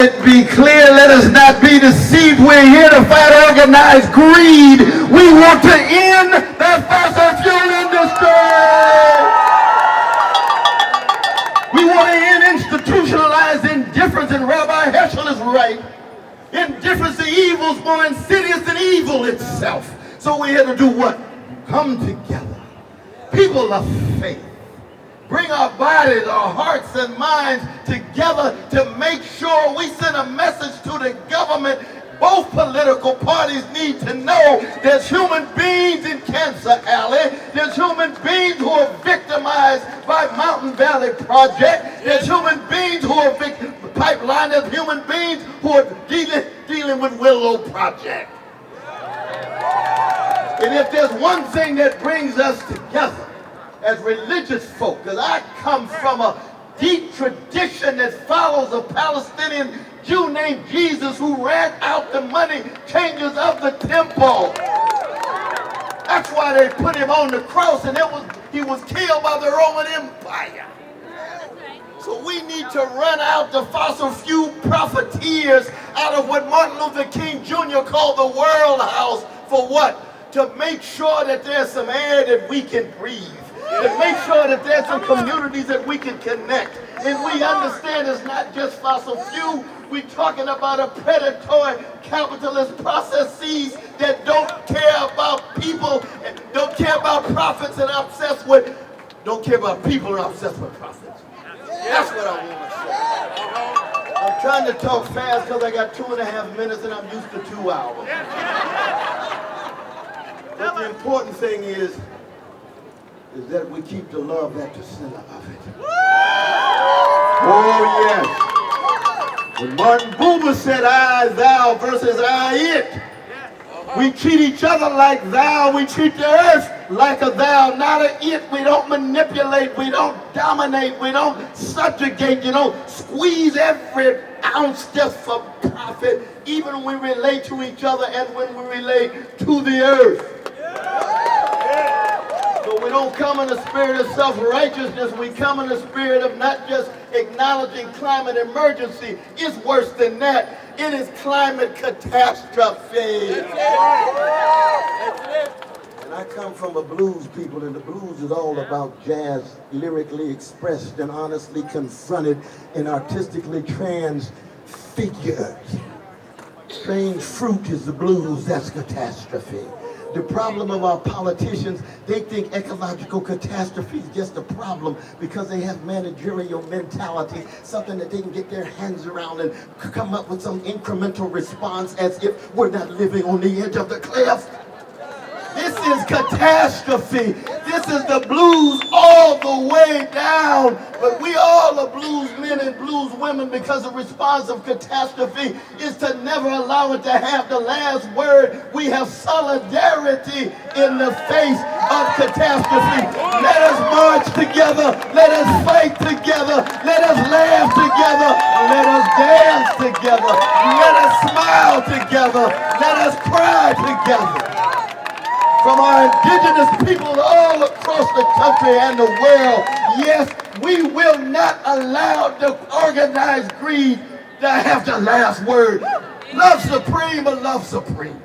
Let it be clear, let us not be deceived. We're here to fight organized greed. We want to end the fossil fuel industry. We want to end institutionalized indifference, and Rabbi Heschel is right. Indifference to evil is more insidious than evil itself. So we're here to do what? Come together. People of faith. Bring our bodies, our hearts and minds together to make sure we send a message to the government. Both political parties need to know there's human beings in Cancer Alley. There's human beings who are victimized by Mountain Valley Project. There's human beings who are pipeline. There's human beings who are dealing with Willow Project. And if there's one thing that brings us together, as religious folk, because I come from a deep tradition that follows a Palestinian Jew named Jesus who ran out the money changers of the temple. That's why they put him on the cross, and he was killed by the Roman Empire. So we need to run out the fossil fuel profiteers out of what Martin Luther King Jr. called the world house. For what? To make sure that there's some air that we can breathe. To make sure that there's some communities that we can connect. And we understand it's not just fossil fuel. We're talking about a predatory capitalist processes that don't care about people, don't care about profits, and don't care about people and obsessed with profits. That's what I want to say. I'm trying to talk fast because I got 2.5 minutes and I'm used to 2 hours. But the important thing is that we keep the love at the center of it. Oh yes. When Martin Buber said I, thou versus I, it. We treat each other like thou. We treat the earth like a thou, not a it. We don't manipulate. We don't dominate. We don't subjugate. You don't squeeze every ounce just for profit, even when we relate to each other and when we relate to the earth. So we don't come in the spirit of self-righteousness. We come in the spirit of not just acknowledging climate emergency. It's worse than that. It is climate catastrophe. And I come from a blues people, and the blues is all about jazz, lyrically expressed and honestly confronted and artistically transfigured. Strange fruit is the blues, that's catastrophe. The problem of our politicians, they think ecological catastrophe is just a problem because they have managerial mentality, something that they can get their hands around and come up with some incremental response as if we're not living on the edge of the cliff. This is catastrophe. This is the blues all the way down. But we all are blues men and blues women because the response of catastrophe is to never allow it to have the last word. We have solidarity in the face of catastrophe. Let us march together. Let us fight together. Let us laugh together. Let us dance together. Let us smile together. Let us cry together. From our indigenous people all across the country and the world, yes, we will not allow the organized greed to have the last word. Love supreme or love supreme.